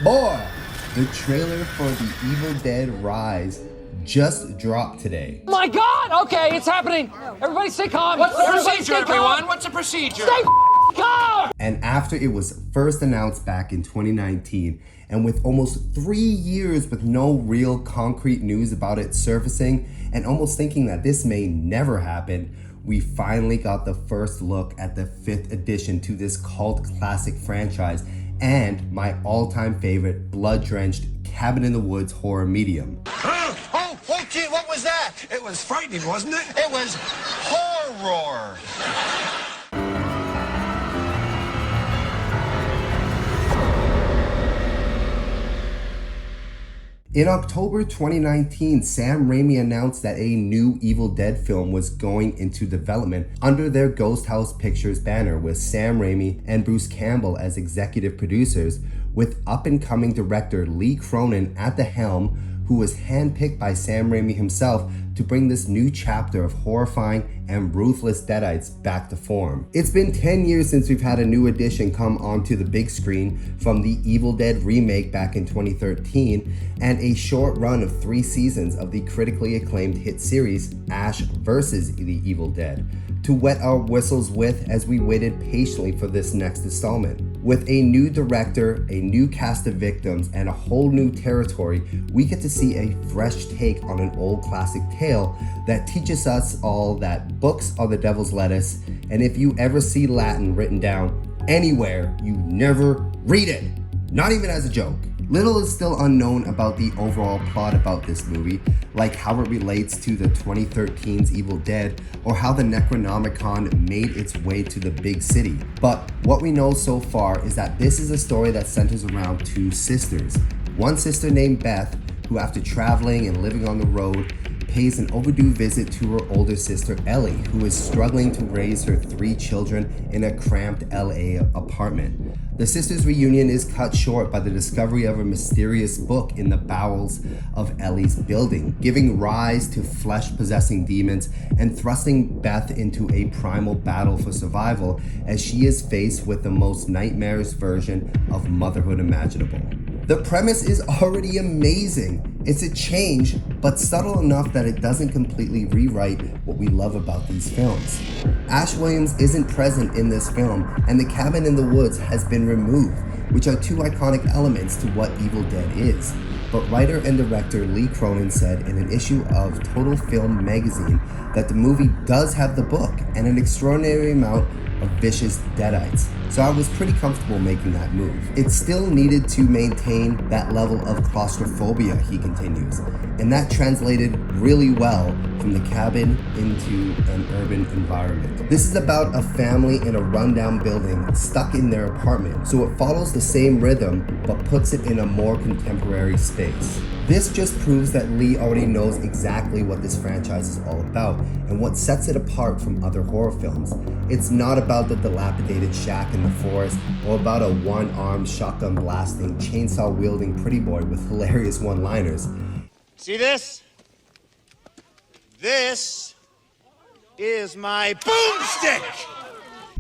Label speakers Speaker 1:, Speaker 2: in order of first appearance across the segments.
Speaker 1: Boy, the trailer for The Evil Dead Rise just dropped today.
Speaker 2: My God! Okay, it's happening. Everybody stay calm.
Speaker 3: What's the procedure, everyone? What's the procedure?
Speaker 2: Stay calm!
Speaker 1: And after it was first announced back in 2019, and with almost 3 years with no real concrete news about it surfacing, and almost thinking that this may never happen, we finally got the first look at the 5th edition to this cult classic franchise and my all-time favorite blood-drenched cabin in the woods horror medium.
Speaker 3: Oh, gee, what was that? It was frightening, wasn't it? It was horror.
Speaker 1: In October 2019, Sam Raimi announced that a new Evil Dead film was going into development under their Ghost House Pictures banner, with Sam Raimi and Bruce Campbell as executive producers, with up-and-coming director Lee Cronin at the helm, who was handpicked by Sam Raimi himself to bring this new chapter of horrifying and ruthless Deadites back to form. It's been 10 years since we've had a new edition come onto the big screen from the Evil Dead remake back in 2013, and a short run of 3 seasons of the critically acclaimed hit series Ash vs. The Evil Dead to wet our whistles with as we waited patiently for this next installment. With a new director, a new cast of victims, and a whole new territory, we get to see a fresh take on an old classic tale that teaches us all that books are the devil's lettuce, and if you ever see Latin written down anywhere, you never read it, not even as a joke. Little is still unknown about the overall plot about this movie, like how it relates to the 2013's Evil Dead, or how the Necronomicon made its way to the big city. But what we know so far is that this is a story that centers around 2 sisters. One sister named Beth, who after traveling and living on the road, pays an overdue visit to her older sister Ellie, who is struggling to raise her 3 children in a cramped LA apartment. The sisters' reunion is cut short by the discovery of a mysterious book in the bowels of Ellie's building, giving rise to flesh-possessing demons and thrusting Beth into a primal battle for survival as she is faced with the most nightmarish version of motherhood imaginable. The premise is already amazing. It's a change, but subtle enough that it doesn't completely rewrite what we love about these films. Ash Williams isn't present in this film, and the cabin in the woods has been removed, which are 2 iconic elements to what Evil Dead is. But writer and director Lee Cronin said in an issue of Total Film magazine that the movie does have the book and an extraordinary amount of vicious Deadites, so I was pretty comfortable making that move. It still needed to maintain that level of claustrophobia, he continues, and that translated really well from the cabin into an urban environment. This is about a family in a rundown building stuck in their apartment, so it follows the same rhythm but puts it in a more contemporary space. This just proves that Lee already knows exactly what this franchise is all about and what sets it apart from other horror films. It's not about the dilapidated shack in the forest or about a one-armed shotgun blasting, chainsaw wielding pretty boy with hilarious one-liners.
Speaker 4: See this? This is my boomstick!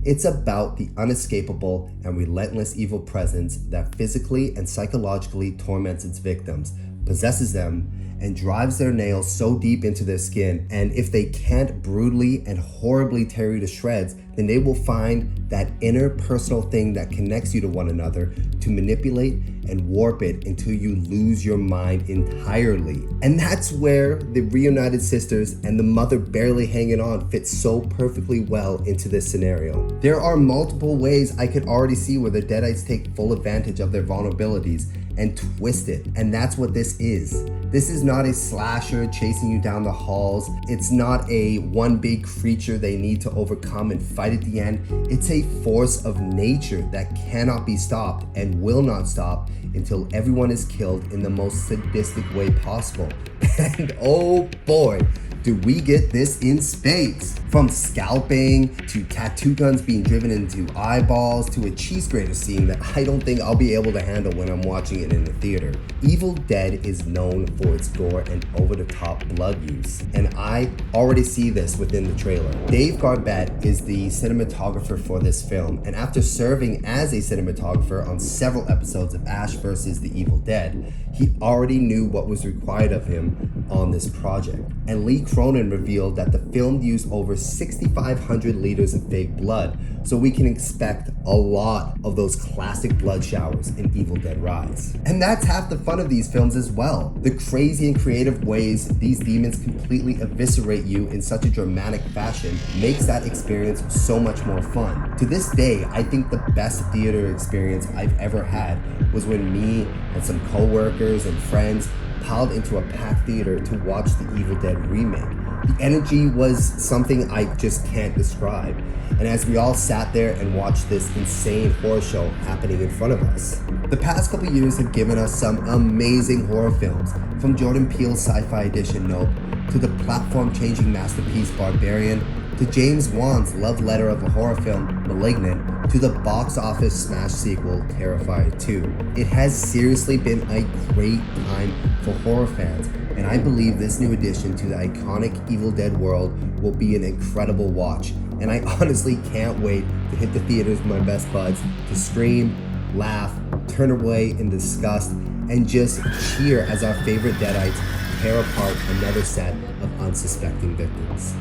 Speaker 1: It's about the unescapable and relentless evil presence that physically and psychologically torments its victims, possesses them, and drives their nails so deep into their skin, and if they can't brutally and horribly tear you to shreds, then they will find that inner personal thing that connects you to one another to manipulate and warp it until you lose your mind entirely. And that's where the reunited sisters and the mother barely hanging on fit so perfectly well into this scenario. There are multiple ways I could already see where the Deadites take full advantage of their vulnerabilities and twist it, and that's what this is. This is not a slasher chasing you down the halls. It's not a one big creature they need to overcome and fight at the end. It's a force of nature that cannot be stopped and will not stop until everyone is killed in the most sadistic way possible. And oh boy, do we get this in spades. From scalping, to tattoo guns being driven into eyeballs, to a cheese grater scene that I don't think I'll be able to handle when I'm watching it in the theater. Evil Dead is known for its gore and over-the-top blood use, and I already see this within the trailer. Dave Garbett is the cinematographer for this film, and after serving as a cinematographer on several episodes of Ash vs. the Evil Dead, he already knew what was required of him on this project. And Lee Cronin revealed that the film used over 6,500 liters of fake blood, so we can expect a lot of those classic blood showers in Evil Dead Rise. And that's half the fun of these films as well. The crazy and creative ways these demons completely eviscerate you in such a dramatic fashion makes that experience so much more fun. To this day, I think the best theater experience I've ever had was when me and some co-workers and friends piled into a packed theater to watch the Evil Dead remake. The energy was something I just can't describe. And as we all sat there and watched this insane horror show happening in front of us. The past couple years have given us some amazing horror films, from Jordan Peele's sci-fi edition Nope, to the platform-changing masterpiece Barbarian, to James Wan's love letter of a horror film Malignant, to the box office smash sequel Terrifier 2. It has seriously been a great time for horror fans, and I believe this new addition to the iconic Evil Dead world will be an incredible watch. And I honestly can't wait to hit the theaters with my best buds to scream, laugh, turn away in disgust, and just cheer as our favorite Deadites tear apart another set of unsuspecting victims.